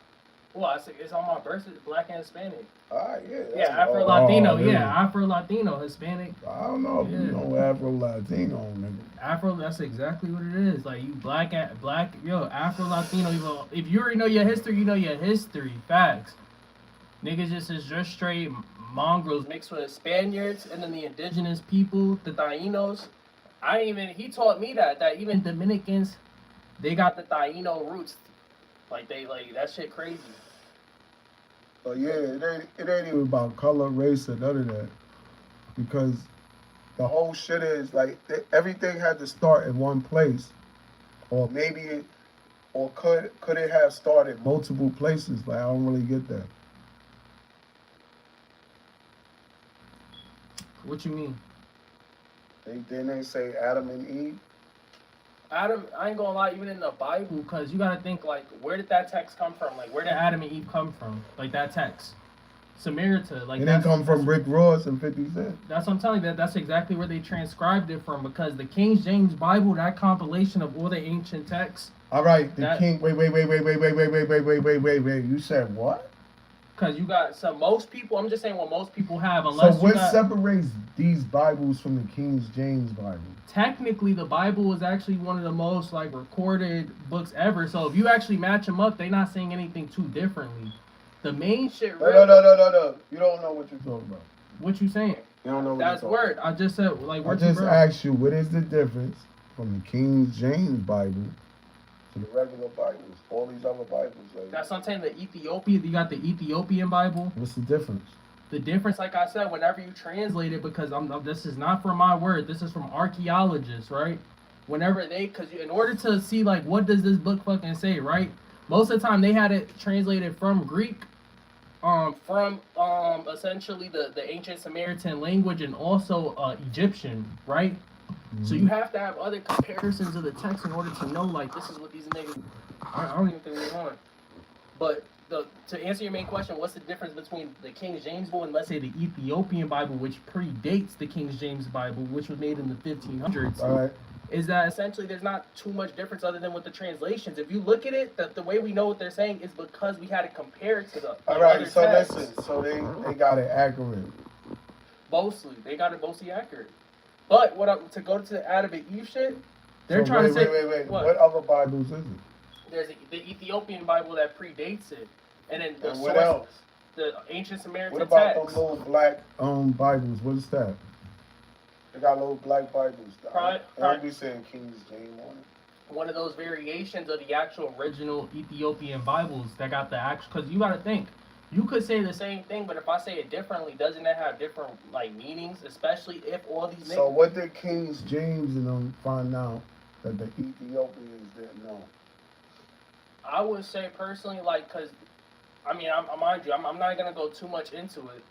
Well, it's on my birth, black and Hispanic.
Alright, yeah.
Yeah, Afro Latino,
yeah.
Afro Latino, Hispanic.
I don't know if you know Afro Latino, nigga.
Afro, that's exactly what it is. Like, you black, Afro Latino. If you already know your history, you know your history. Facts. Niggas just straight mongrels mixed with Spaniards and then the indigenous people, the Tainos. He taught me that even Dominicans, they got the Taino roots. Like, that shit crazy.
So yeah, it ain't even about color, race, or none of that. Because the whole shit is like everything had to start in one place, or maybe could it have started multiple places? Like, I don't really get that.
What you mean?
They say Adam and Eve.
Adam, I ain't gonna lie, even in the Bible, because you gotta think, like, where did that text come from? Like, where did Adam and Eve come from? Like, that text. Samaritan, like,
it didn't come from Rick Ross and 50 Cent.
That's what I'm telling you. That's exactly where they transcribed it from, because the King James Bible, that compilation of all the ancient texts.
All right, King. Wait. You said what?
Because you got most people. I'm just saying what most people have.
So what separates these Bibles from the King James Bible?
Technically, the Bible is actually one of the most like recorded books ever. So if you actually match them up, they're not saying anything too differently. The main shit.
No. You don't know what you're talking about.
What you saying?
You don't know what
that's
you're talking
word. I just said like.
I just asked you what is the difference from the King James Bible to the regular Bibles, all these other Bibles. Like,
that's what I'm saying. The Ethiopia, you got the Ethiopian Bible.
What's the difference?
The difference, like I said, whenever you translate it, because this is not from my word, this is from archaeologists, right? Whenever because in order to see like what does this book fucking say, right? Most of the time they had it translated from Greek, from essentially the ancient Samaritan language and also Egyptian, right? Mm-hmm. So you have to have other comparisons of the text in order to know like this is what these niggas. I don't even think they're on, but. To answer your main question, what's the difference between the King James Bible and let's say the Ethiopian Bible, which predates the King James Bible, which was made in the 1500s?
All right.
Is that essentially there's not too much difference other than with the translations. If you look at it, the way we know what they're saying is because we had to compare it to the
all right. So
texts.
listen, so they got it accurate.
Mostly, they got it mostly accurate. But to go to the Adam and Eve shit, they're trying to say
wait. What other Bibles is it?
There's the Ethiopian Bible that predates it, and then
what else?
The ancient Samaritan
text. What about
text.
those little black Bibles? What is that? They got little black Bibles. I'll be saying King James on it.
One of those variations of the actual original Ethiopian Bibles that got the actual. Because you got to think, you could say the same thing, but if I say it differently, doesn't it have different like meanings? Especially if all these.
So what did King James and them find out that the Ethiopians didn't know?
I would say personally, like, cause, I mean, mind you, I'm not gonna go too much into it,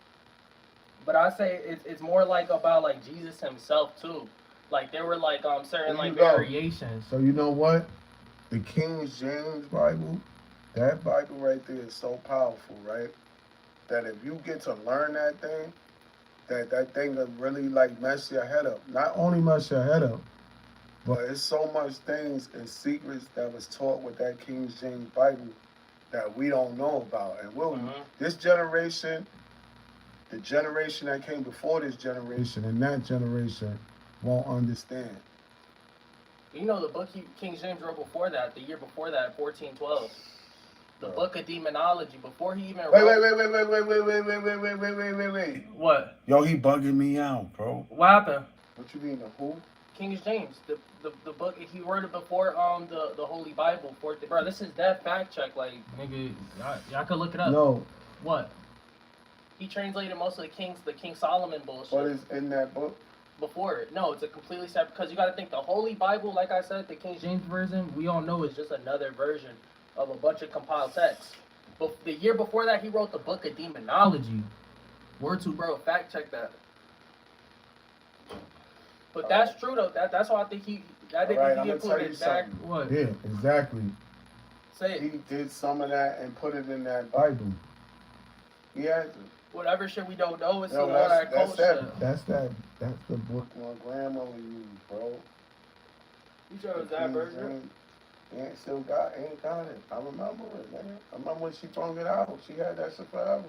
but I say it's more like about like Jesus himself too. Like there were like certain like variations.
So you know what, the King James Bible, that Bible right there is so powerful, right? That if you get to learn that thing, that thing will really like mess your head up. Not only mess your head up. But it's so much things and secrets that was taught with that King James Bible that we don't know about. And this generation, the generation that came before this generation and that generation won't understand.
You know the book King James wrote before that, the year before that, 1412. The book of demonology. Before he even
Wait.
What?
Yo, he bugging me out, bro.
What happened?
What you mean, the who?
King James, the book he wrote it before the Holy Bible. Bro, this is that fact check. Like nigga, y'all could look it up.
No.
What? He translated most of the King Solomon bullshit.
What is in that book?
Before it. No, it's a completely separate, because you got to think the Holy Bible, like I said, the King James version, we all know is just another version of a bunch of compiled texts. But the year before that, he wrote the book of demonology. Word to bro, fact check that. But that's true though. That's why I think he included back. What?
Yeah, exactly.
Say it.
He did some of that and put it in that Bible. He had to.
Whatever shit we don't know, it's
No,
all that culture.
That's the book my grandmother used, bro.
You sure it was that version?
Ain't got it. I remember it, man. I remember when she brought it out. She had that shit forever.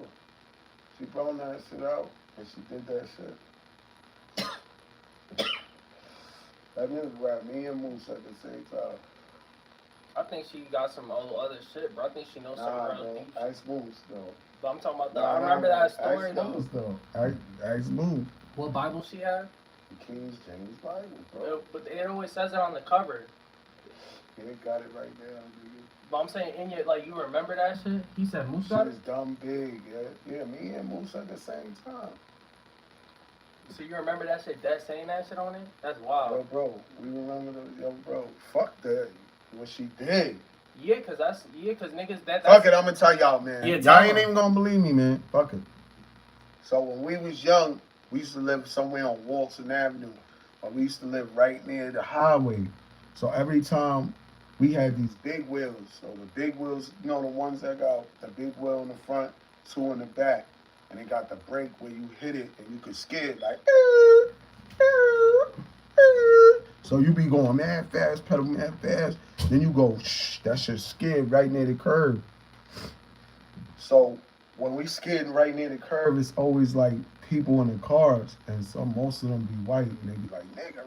She brought that shit out and she did that shit. That nigga rap me and Moose at the same time.
I think she got some other shit, bro. I think she knows some real deep shit.
Ice Moose, though.
But I'm talking about I remember that story,
though. Ice Moose.
What Bible she had?
The King James Bible, bro.
But it always says it on the cover.
Yeah, got it right there, dude.
But I'm saying, you remember that shit? He said Moose got it?
Shit is dumb big, yeah. Yeah, me and Moose at the same time.
So you remember that shit, saying that shit on it? That's wild.
Bro, we remember bro, fuck that. What she did.
Yeah, cause niggas that's
fuck it, I'm gonna tell y'all, man.
Yeah,
y'all ain't even gonna believe me, man. Fuck it. So when we was young, we used to live somewhere on Walton Avenue. Or we used to live right near the highway. So every time we had these big wheels. So the big wheels, the ones that got the big wheel in the front, two in the back. And they got the brake where you hit it and you could skid like. So you be going mad fast, pedal mad fast. Then you go, that shit skid right near the curb. So when we skidding right near the curb, it's always like people in the cars, and most of them be white, and they be like, nigga.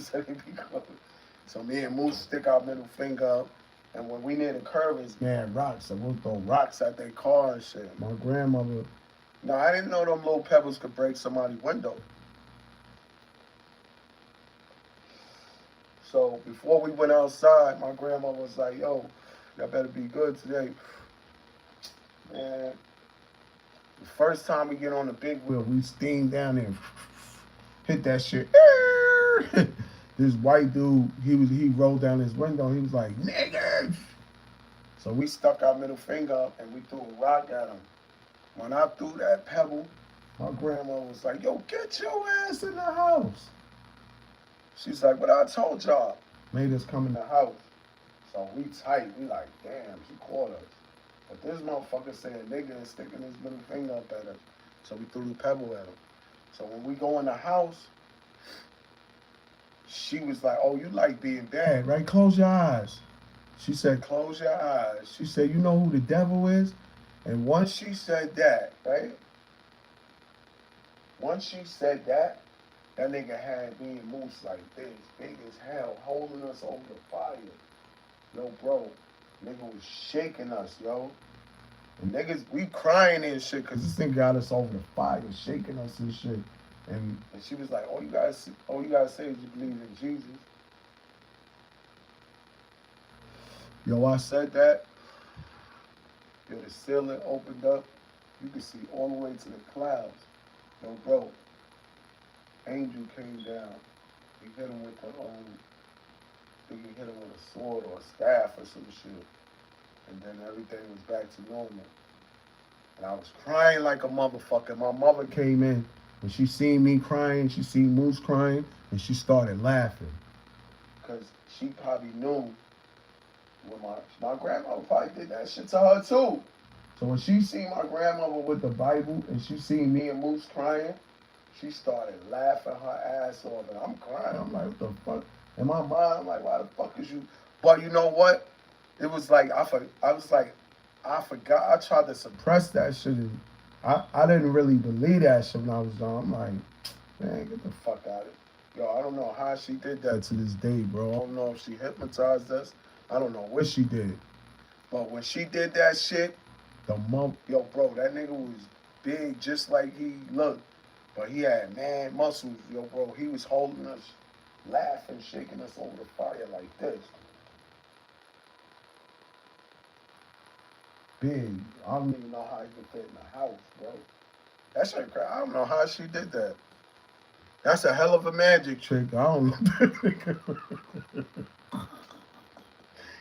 So they be going. So me and Moose stick our middle finger up, and when we near the curb, it's mad rocks. So we'll throw rocks at their car and shit. My grandmother. No, I didn't know them little pebbles could break somebody's window. So before we went outside, my grandmother was like, yo, y'all better be good today. Man, the first time we get on the big wheel, we steam down there, hit that shit. This white dude, he rolled down his window. He was like, nigga. So we stuck our middle finger up and we threw a rock at him. When I threw that pebble, my grandma was like, yo, get your ass in the house. She's like, what I told y'all. Made us come in the house. So we tight. We like, damn, she caught us. But this motherfucker said nigga and sticking his middle finger up at us. So we threw the pebble at him. So when we go in the house, she was like, oh, you like being bad, right? Close your eyes. She said, close your eyes. She said, you know who the devil is? And once she said that, right? Once she said that, that nigga had me and Moose like this, big as hell, holding us over the fire. Yo, bro, nigga was shaking us, yo. And niggas, we crying and shit, cause this thing got us over the fire, shaking us and shit. And she was like, all you gotta say is you believe in Jesus. Yo, I said that. Yo, the ceiling opened up. You could see all the way to the clouds. Yo, bro, angel came down. He hit him with he hit him with a sword or a staff or some shit. And then everything was back to normal. And I was crying like a motherfucker. My mother came in and she seen me crying, she seen Moose crying, and she started laughing. Because she probably knew when my grandmother probably did that shit to her too. So when she seen my grandmother with the Bible and she seen me and Moose crying, she started laughing her ass off. And I'm crying. I'm like, what the fuck? In my mind, I'm like, why the fuck is you? But you know what? It was like, I forgot. I tried to suppress that shit. I didn't really believe that shit when I was young. I'm like, man, get the fuck out of it. Yo, I don't know how she did that to this day, bro. I don't know if she hypnotized us. I don't know what she did. But when she did that shit, yo, bro, that nigga was big just like he looked. But he had mad muscles, yo, bro. He was holding us, laughing, shaking us over the fire like this. Big. I don't even know how he could fit in the house, bro. That shit crazy. I don't know how she did that. That's a hell of a magic trick. I don't know.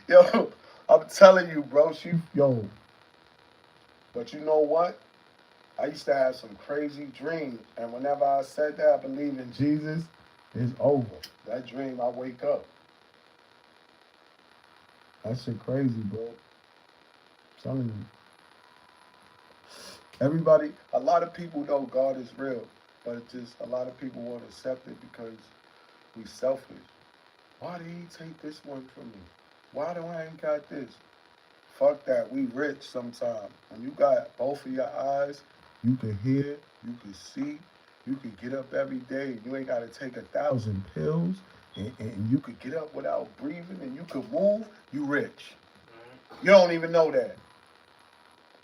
Yo, I'm telling you, bro. Yo. But you know what? I used to have some crazy dreams, and whenever I said that I believe in Jesus, it's over. That dream, I wake up. That shit crazy, bro. I'm telling you. Everybody, a lot of people know God is real, but it's just a lot of people won't accept it because we selfish. Why did he take this one from me? Why do I ain't got this? Fuck that. We rich sometimes. When you got both of your eyes, you can hear, you can see, you can get up every day. You ain't got to take 1,000 pills, and you could get up without breathing, and you could move. You rich. You don't even know that.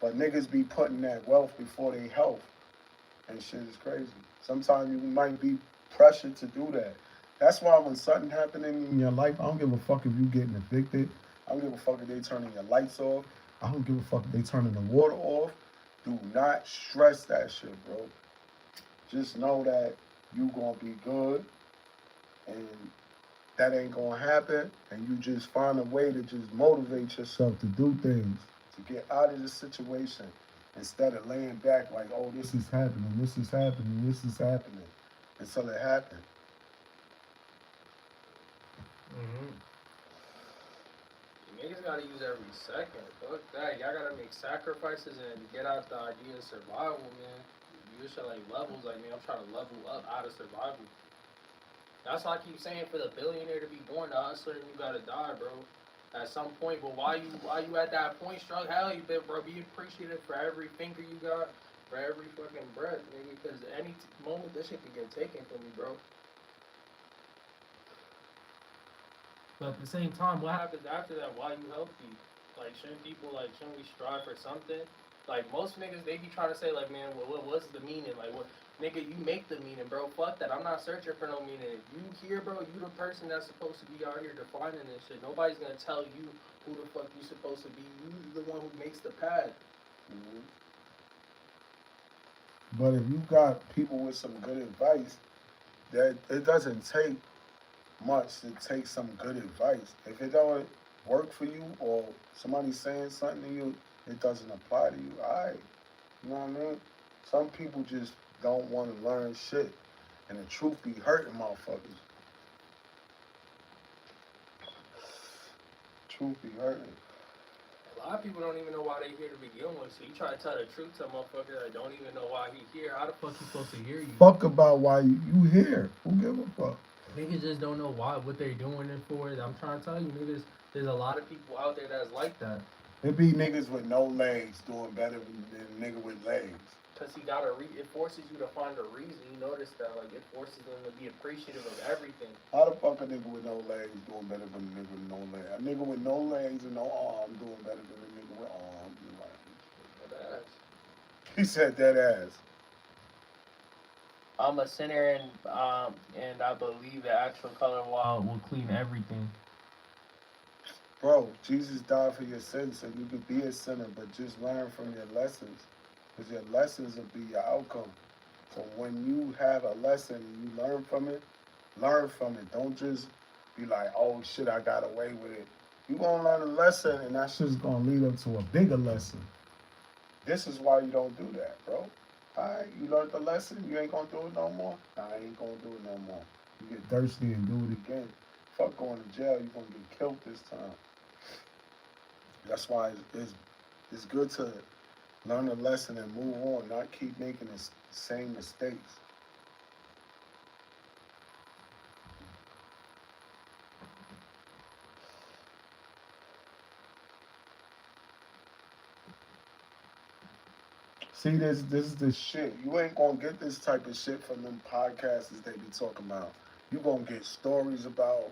But niggas be putting that wealth before their health, and shit is crazy. Sometimes you might be pressured to do that. That's why when something happening in your life, I don't give a fuck if you getting evicted. I don't give a fuck if they turning your lights off. I don't give a fuck if they turning the water off. Do not stress that shit, bro. Just know that you gonna be good, and that ain't gonna happen. And you just find a way to just motivate yourself to do things, to get out of the situation, instead of laying back like, oh, this is happening, this is happening, this is happening, until it happens.
Mm-hmm. Niggas gotta use every second. Fuck that. Y'all gotta make sacrifices and get out the idea of survival, man. You should like levels. Like, man, I'm trying to level up out of survival. That's why I keep saying for the billionaire to be born, the hustler, you gotta die, bro. At some point, but why you at that point, struggle? Hell, you been, bro. Be appreciative for every finger you got, for every fucking breath, nigga. Because any moment this shit could get taken from you, bro. But at the same time, what happens after that? Why you healthy? Like, shouldn't we strive for something? Like, most niggas, they be trying to say, like, man, what's the meaning? Like, what, nigga, you make the meaning, bro. Fuck that. I'm not searching for no meaning. If you here, bro, you the person that's supposed to be out here defining this shit. Nobody's gonna tell you who the fuck you supposed to be. You the one who makes the path.
Mm-hmm. But if you got people with some good advice, that it doesn't take much to take some good advice. If it don't work for you or somebody's saying something to you, it doesn't apply to you. Alright. You know what I mean? Some people just don't want to learn shit. And the truth be hurting motherfuckers. Truth be hurting.
A lot of people don't even know why they here to begin with. So you try to tell the truth to a motherfucker that don't even know why he here. How the fuck he supposed to hear you?
Fuck about why you here. Who give a fuck?
Niggas just don't know what they're doing it for. I'm trying to tell you, niggas, there's a lot of people out there that's like that.
It be niggas with no legs doing better than a nigga with legs.
Cause he it forces you to find a reason. You notice that, like, it forces them to be appreciative of everything.
How the fuck a nigga with no legs doing better than a nigga with no legs? A nigga with no legs and no arms doing better than a nigga with arms and legs.
That ass.
He said that ass.
I'm a sinner, and I believe the actual color will clean everything.
Bro, Jesus died for your sins so you could be a sinner, but just learn from your lessons. Because your lessons will be your outcome. So when you have a lesson and you learn from it, learn from it. Don't just be like, oh shit, I got away with it. You're going to learn a lesson and that shit's going to lead up to a bigger lesson. This is why you don't do that, bro. Alright, you learned the lesson, you ain't going to do it no more? Nah, I ain't going to do it no more. You get thirsty and do it again. Fuck going to jail, you're going to get killed this time. That's why it's good to learn a lesson and move on, not keep making the same mistakes. See, this is the shit. You ain't gonna get this type of shit from them podcasts they be talking about. you gonna get stories about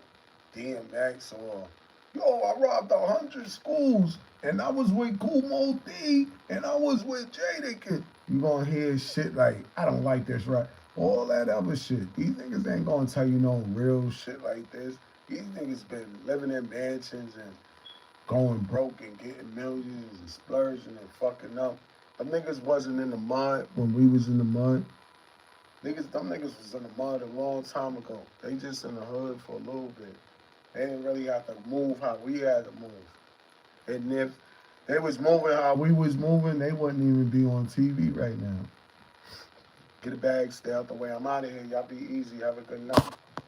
DMX or yo, I robbed 100 schools and I was with Kumo D and I was with Jadakiss. You gonna hear shit like I don't like this, right? All that other shit. These niggas ain't gonna tell you no real shit like this. These niggas been living in mansions and going broke and getting millions and splurging and fucking up. Them niggas wasn't in the mud when we was in the mud. Them niggas was in the mud a long time ago. They just in the hood for a little bit. They didn't really have to move how we had to move. And if they was moving how we was moving, they wouldn't even be on TV right now. Get a bag, stay out the way. I'm out of here. Y'all be easy. Have a good night.